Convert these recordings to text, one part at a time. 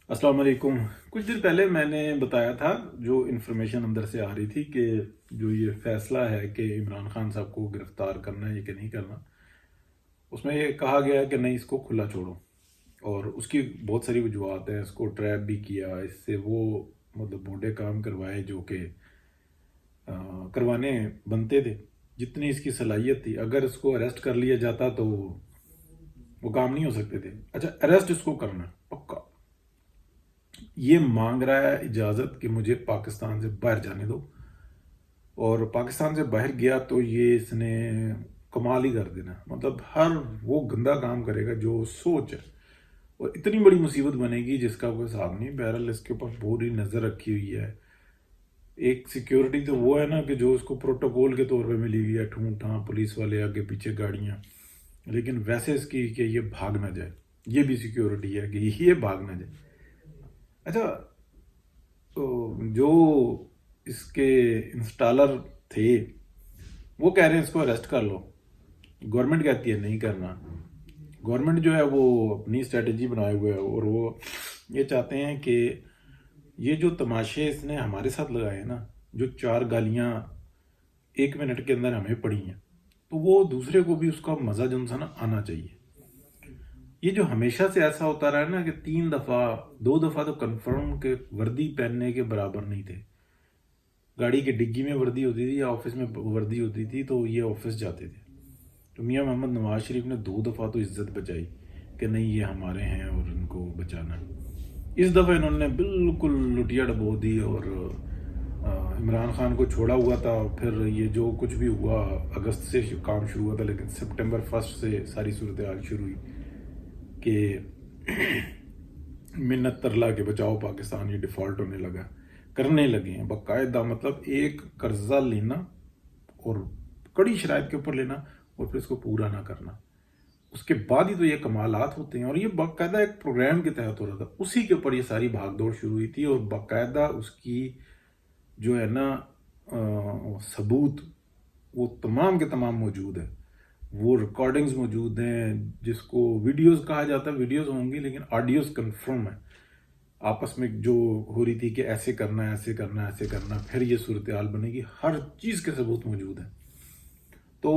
السلام علیکم۔ کچھ دن پہلے میں نے بتایا تھا، جو انفارمیشن اندر سے آ رہی تھی کہ جو یہ فیصلہ ہے کہ عمران خان صاحب کو گرفتار کرنا ہے یا کہ نہیں کرنا، اس میں یہ کہا گیا کہ نہیں، اس کو کھلا چھوڑو۔ اور اس کی بہت ساری وجوہات ہیں، اس کو ٹریپ بھی کیا، اس سے وہ مطلب بوڑھے کام کروائے جو کہ کروانے بنتے تھے، جتنی اس کی صلاحیت تھی۔ اگر اس کو اریسٹ کر لیا جاتا تو وہ کام نہیں ہو سکتے تھے۔ اچھا، اریسٹ اس کو کرنا ہے پکا۔ یہ مانگ رہا ہے اجازت کہ مجھے پاکستان سے باہر جانے دو، اور پاکستان سے باہر گیا تو یہ اس نے کمال ہی کر دینا، مطلب ہر وہ گندا کام کرے گا جو سوچ ہے، اور اتنی بڑی مصیبت بنے گی جس کا کوئی حساب نہیں۔ بہرحال اس کے اوپر پوری نظر رکھی ہوئی ہے۔ ایک سیکیورٹی تو وہ ہے نا کہ جو اس کو پروٹوکول کے طور پہ ملی ہوئی ہے، ٹھون ٹھان پولیس والے آگے پیچھے گاڑیاں، لیکن ویسے اس کی کہ یہ بھاگ نہ جائے، یہ بھی سیکیورٹی ہے کہ یہ بھاگ نہ جائے۔ اچھا، تو جو اس کے انسٹالر تھے وہ کہہ رہے ہیں اس کو اریسٹ کر لو، گورنمنٹ کہتی ہے نہیں کرنا۔ گورنمنٹ جو ہے وہ اپنی اسٹریٹجی بنائے ہوئے ہے، اور وہ یہ چاہتے ہیں کہ یہ جو تماشے اس نے ہمارے ساتھ لگائے ہیں نا، جو 4 گالیاں 1 منٹ کے اندر ہمیں پڑی ہیں، تو وہ دوسرے کو بھی اس کا مزہ جو نا آنا چاہیے۔ یہ جو ہمیشہ سے ایسا ہوتا رہا ہے نا کہ 3 دفعہ 2 دفعہ تو کنفرم کہ وردی پہننے کے برابر نہیں تھے۔ گاڑی کی ڈگی میں وردی ہوتی تھی یا آفس میں وردی ہوتی تھی تو یہ آفس جاتے تھے۔ تو میاں محمد نواز شریف نے 2 دفعہ تو عزت بچائی کہ نہیں، یہ ہمارے ہیں اور ان کو بچانا ہے۔ اس دفعہ انہوں نے بالکل لٹیا ڈبو دی، اور عمران خان کو چھوڑا ہوا تھا۔ پھر یہ جو کچھ بھی ہوا، اگست سے کام شروع ہوا تھا، لیکن سپٹمبر 1 سے ساری صورتحال شروع ہوئی کہ منت ترلا کے بچاؤ پاکستان، یہ ڈیفالٹ ہونے لگا، کرنے لگے ہیں باقاعدہ، مطلب ایک قرضہ لینا اور کڑی شرائط کے اوپر لینا اور پھر اس کو پورا نہ کرنا، اس کے بعد ہی تو یہ کمالات ہوتے ہیں۔ اور یہ باقاعدہ ایک پروگرام کے تحت ہو رہا تھا، اسی کے اوپر یہ ساری بھاگ دوڑ شروع ہوئی تھی، اور باقاعدہ اس کی جو ہے نا ثبوت وہ تمام کے تمام موجود ہے۔ وہ ریکارڈنگز موجود ہیں، جس کو ویڈیوز کہا جاتا ہے، ویڈیوز ہوں گی لیکن آڈیوز کنفرم ہے، آپس میں جو ہو رہی تھی کہ ایسے کرنا ہے، ایسے کرنا ہے، ایسے کرنا ہے، پھر یہ صورتحال بنے گی، ہر چیز کے ثبوت موجود ہیں۔ تو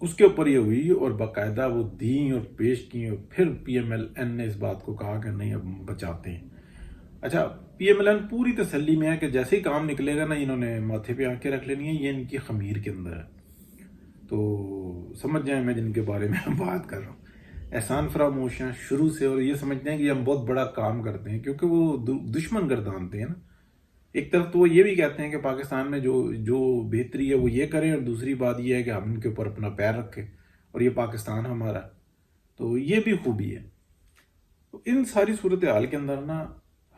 اس کے اوپر یہ ہوئی اور باقاعدہ وہ دیں اور پیش کی، اور پھر پی ایم ایل این نے اس بات کو کہا کہ نہیں، اب بچاتے ہیں۔ اچھا، پی ایم ایل این پوری تسلی میں ہے کہ جیسے ہی کام نکلے گا نا، انہوں نے ماتھے پہ آنکھیں رکھ لینی ہے، یہ ان کی خمیر کے اندر ہے۔ تو سمجھ جائیں میں جن کے بارے میں بات کر رہا ہوں، احسان فراموش ہیں شروع سے، اور یہ سمجھتے ہیں کہ ہم بہت بڑا کام کرتے ہیں، کیونکہ وہ دشمن گردانتے ہیں نا۔ ایک طرف تو وہ یہ بھی کہتے ہیں کہ پاکستان میں جو بہتری ہے وہ یہ کریں، اور دوسری بات یہ ہے کہ ہم ان کے اوپر اپنا پیر رکھیں، اور یہ پاکستان ہمارا، تو یہ بھی خوبی ہے۔ تو ان ساری صورتحال کے اندر نا،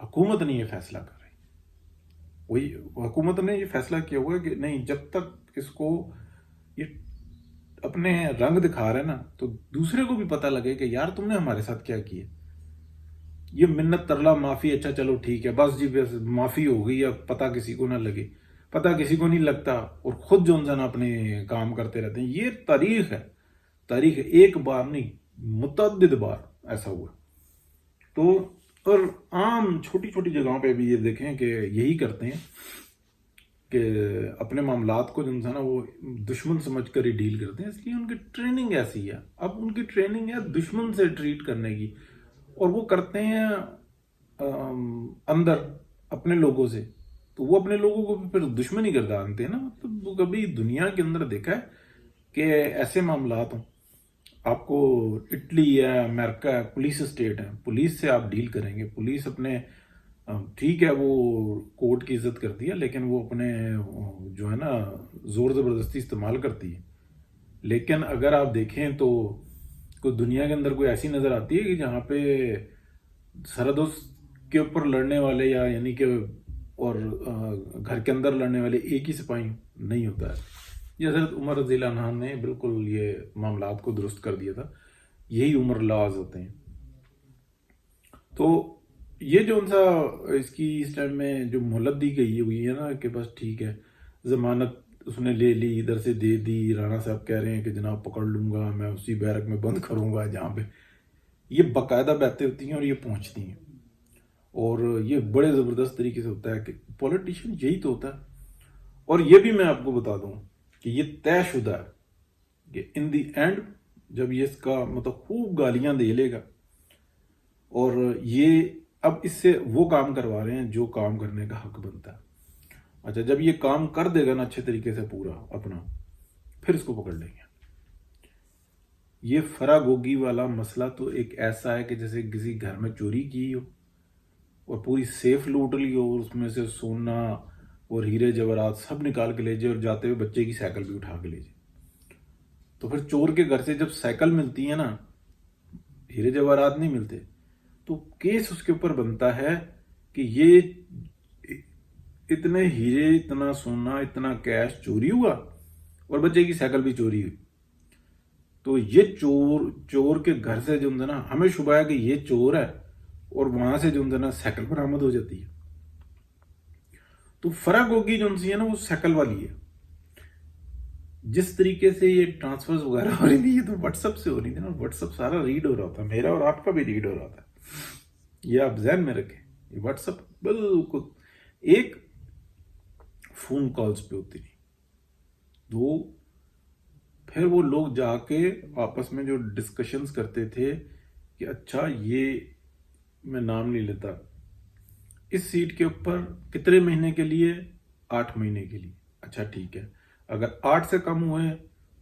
حکومت نے یہ فیصلہ کر رہی، وہی حکومت نے یہ فیصلہ کیا ہوا ہے کہ نہیں، جب تک اس کو یہ اپنے رنگ دکھا رہے نا، تو دوسرے کو بھی پتہ لگے کہ یار تم نے ہمارے ساتھ کیا کیا۔ یہ منت ترلا معافی، اچھا چلو ٹھیک ہے، بس جی بس معافی ہو گئی، اب پتہ کسی کو نہ لگے، پتہ کسی کو نہیں لگتا، اور خود جو انسان اپنے کام کرتے رہتے ہیں۔ یہ تاریخ ہے، تاریخ ہے، ایک بار نہیں، متعدد بار ایسا ہوا۔ تو اور عام چھوٹی چھوٹی جگہوں پہ بھی یہ دیکھیں کہ یہی کرتے ہیں کہ اپنے معاملات کو جو ہے نا وہ دشمن سمجھ کر ہی ڈیل کرتے ہیں، اس لیے ان کی ٹریننگ ایسی ہے۔ اب ان کی ٹریننگ ہے دشمن سے ٹریٹ کرنے کی، اور وہ کرتے ہیں اندر اپنے لوگوں سے، تو وہ اپنے لوگوں کو پھر دشمن ہی گردانتے ہیں نا۔ مطلب وہ کبھی دنیا کے اندر دیکھا ہے کہ ایسے معاملات ہوں؟ آپ کو اٹلی ہے، امریکہ ہے، پولیس اسٹیٹ ہے، پولیس سے آپ ڈیل کریں گے، پولیس اپنے ٹھیک ہے وہ کورٹ کی عزت کرتی ہے، لیکن وہ اپنے جو ہے نا زور زبردستی استعمال کرتی ہے۔ لیکن اگر آپ دیکھیں تو کوئی دنیا کے اندر کوئی ایسی نظر آتی ہے کہ جہاں پہ سرحدوں کے اوپر لڑنے والے یا یعنی کہ اور گھر کے اندر لڑنے والے ایک ہی سپاہی نہیں ہوتا ہے۔ یہ حضرت عمر رضی اللہ عنہ نے بالکل یہ معاملات کو درست کر دیا تھا، یہی عمر لاز ہوتے ہیں۔ تو یہ جو ان سا اس کی اس ٹائم میں جو مہلت دی گئی ہوئی ہے نا کہ بس ٹھیک ہے، ضمانت اس نے لے لی، ادھر سے دے دی، رانا صاحب کہہ رہے ہیں کہ جناب پکڑ لوں گا، میں اسی بیرک میں بند کروں گا جہاں پہ یہ باقاعدہ باتیں ہوتی ہیں اور یہ پہنچتی ہیں، اور یہ بڑے زبردست طریقے سے ہوتا ہے کہ پولیٹیشین یہی تو ہوتا ہے۔ اور یہ بھی میں آپ کو بتا دوں کہ یہ طے شدہ ہے کہ ان دی اینڈ جب یہ اس کا مطلب خوب گالیاں دے لے گا، اور یہ اب اس سے وہ کام کروا رہے ہیں جو کام کرنے کا حق بنتا ہے، اچھا جب یہ کام کر دے گا نا اچھے طریقے سے پورا اپنا، پھر اس کو پکڑ لیں گے۔ یہ فراگوگی والا مسئلہ تو ایک ایسا ہے کہ جیسے کسی گھر میں چوری کی ہو اور پوری سیف لوٹ لی ہو، اور اس میں سے سونا اور ہیرے جواہرات سب نکال کے لے جائے، اور جاتے ہوئے بچے کی سائیکل بھی اٹھا کے لے جائے۔ تو پھر چور کے گھر سے جب سائیکل ملتی ہے نا، ہیرے جواہرات نہیں ملتے، تو کیس اس کے اوپر بنتا ہے کہ یہ اتنے ہیرے، اتنا سونا، اتنا کیش چوری ہوا اور بچے کی سائیکل بھی چوری ہوئی۔ تو یہ چور کے گھر سے جو ہے نا ہمیں شبہ ہے کہ یہ چور ہے، اور وہاں سے جو ہے نا سائیکل برآمد ہو جاتی ہے۔ تو فرق ہوگی جو ہے نا وہ سائیکل والی ہے۔ جس طریقے سے یہ ٹرانسفرز وغیرہ ہو رہی تھی، یہ تو واٹس ایپ سے ہو رہی تھی نا، واٹس ایپ سارا ریڈ ہو رہا تھا، میرا اور آپ کا بھی ریڈ ہو رہا تھا۔ یہ آپ ذہن میں رکھیں، یہ واٹس ایپ بالکل ایک فون کالز پہ ہوتی تھی، دو پھر وہ لوگ جا کے آپس میں جو ڈسکشنز کرتے تھے کہ اچھا یہ میں نام نہیں لیتا، اس سیٹ کے اوپر کتنے مہینے کے لیے؟ 8 مہینے کے لیے۔ اچھا ٹھیک ہے، اگر 8 سے کم ہوئے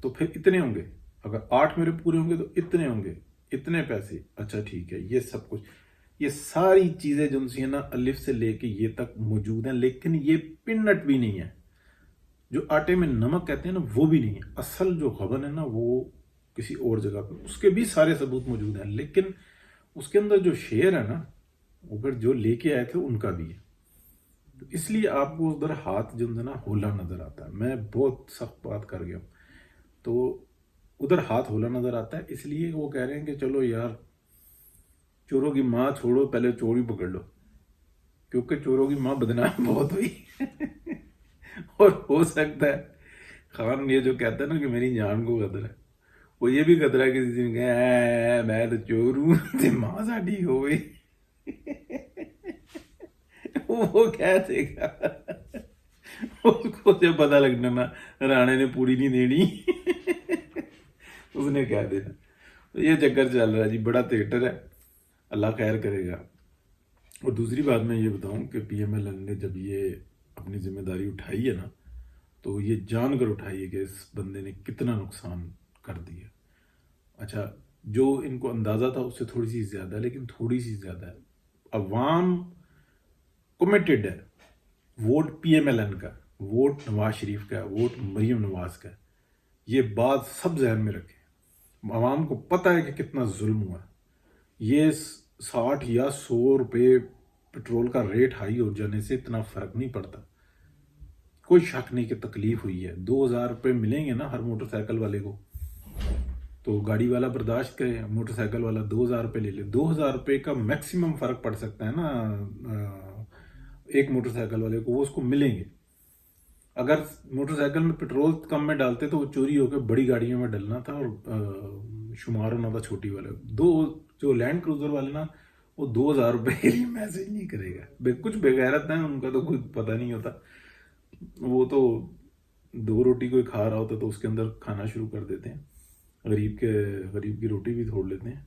تو پھر اتنے ہوں گے، اگر 8 میرے پورے ہوں گے تو اتنے ہوں گے، اتنے پیسے۔ اچھا ٹھیک ہے، یہ سب کچھ، یہ ساری چیزیں جو ہیں نا الف سے لے کے یہ تک موجود ہیں، لیکن یہ پنٹ بھی نہیں ہے۔ جو آٹے میں نمک کہتے ہیں نا وہ بھی نہیں ہے، اصل جو غبن ہے نا وہ کسی اور جگہ پہ، اس کے بھی سارے ثبوت موجود ہیں، لیکن اس کے اندر جو شیئر ہے نا اگر جو لے کے آئے تھے ان کا بھی ہے۔ تو اس لیے آپ کو ادھر ہاتھ جو ہے نا ہولا نظر آتا ہے۔ میں بہت سخت بات کر گیا ہوں، تو ادھر ہاتھ ہولا نظر آتا ہے، اس لیے وہ کہہ رہے ہیں کہ چلو یار چوروں کی ماں چھوڑو، پہلے چور ہی پکڑ لو، کیونکہ چوروں کی ماں بدنام بہت ہوئی۔ اور ہو سکتا ہے خان یہ جو کہتا ہے نا کہ میری جان کو خطرہ ہے، وہ یہ بھی خطرہ ہے کسی دن کہ میں تو چور ہوں تے ماں ساڈی ہو گئی۔ وہ کہہ دے گا، اس کو جب پتا لگنا نا رانے نے پوری نہیں دینی، اس نے کہہ دینا۔ تو یہ چکر چل رہا ہے جی، بڑا تھیٹر ہے، اللہ خیر کرے گا۔ اور دوسری بات میں یہ بتاؤں کہ پی ایم ایل این نے جب یہ اپنی ذمہ داری اٹھائی ہے نا، تو یہ جان کر اٹھائی ہے کہ اس بندے نے کتنا نقصان کر دیا۔ اچھا جو ان کو اندازہ تھا اس سے تھوڑی سی زیادہ ہے، لیکن تھوڑی سی زیادہ ہے۔ عوام کمیٹڈ ہے، vote P M L N کا، ووٹ نواز شریف کا، ووٹ مریم نواز کا، یہ بات سب ذہن میں رکھیں۔ عوام کو پتہ ہے کہ کتنا ظلم ہوا ہے۔ یہ 60 یا 100 روپے پیٹرول کا ریٹ ہائی ہو جانے سے اتنا فرق نہیں پڑتا، کوئی شک نہیں کہ تکلیف ہوئی ہے۔ 2000 روپے ملیں گے نا ہر موٹر سائیکل والے کو، تو گاڑی والا برداشت کرے، موٹر سائیکل والا 2000 روپے لے لے۔ 2000 روپے کا میکسیمم فرق پڑ سکتا ہے نا ایک موٹر سائیکل والے کو، وہ اس کو ملیں گے۔ اگر موٹر سائیکل میں پیٹرول کم میں ڈالتے تو وہ چوری ہو کے بڑی گاڑیوں میں ڈلنا تھا اور شمار ہونا تھا چھوٹی والے۔ جو لینڈ کروزر والے نا وہ 2000 روپے کے لیے میسج نہیں کرے گا۔ کچھ بغیرت ہیں ان کا تو کوئی پتہ نہیں ہوتا، وہ تو 2 روٹی کوئی کھا رہا ہوتا تو اس کے اندر کھانا شروع کر دیتے ہیں، غریب کی روٹی بھی توڑ لیتے ہیں۔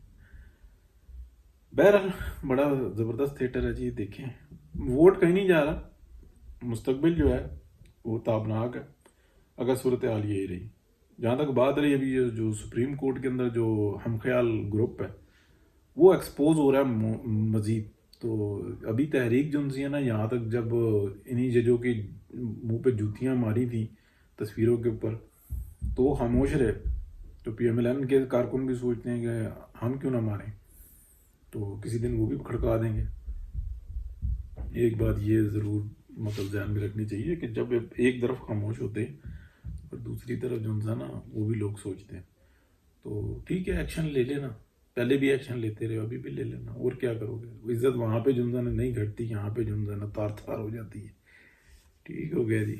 بہرحال بڑا زبردست تھیٹر ہے جی، دیکھیں ووٹ کہیں نہیں جا رہا، مستقبل جو ہے وہ تابناک ہے اگر صورتحال یہی رہی۔ جہاں تک بات رہی ابھی جو سپریم کورٹ کے اندر جو ہم خیال گروپ ہے وہ ایکسپوز ہو رہا ہے مزید، تو ابھی تحریک جو ہے نا یہاں تک جب انہی ججوں کی منہ پہ جوتیاں ماری تھیں تصویروں کے اوپر تو وہ خاموش رہے، تو پی ایم ایل این کے کارکن بھی سوچتے ہیں کہ ہم کیوں نہ ماریں، تو کسی دن وہ بھی کھڑکا دیں گے۔ ایک بات یہ ضرور مطلب ذہن میں رکھنی چاہیے کہ جب ایک طرف خاموش ہوتے ہیں اور دوسری طرف جو ہے نا وہ بھی لوگ سوچتے ہیں، تو ٹھیک ہے ایکشن لے لینا، پہلے بھی ایکشن لیتے رہے، ابھی بھی لے لینا، اور کیا کرو گے؟ عزت وہاں پہ جو ہے نا نہیں گھٹتی، یہاں پہ جو ہے نا تار تار ہو جاتی ہے۔ ٹھیک ہو گیا جی۔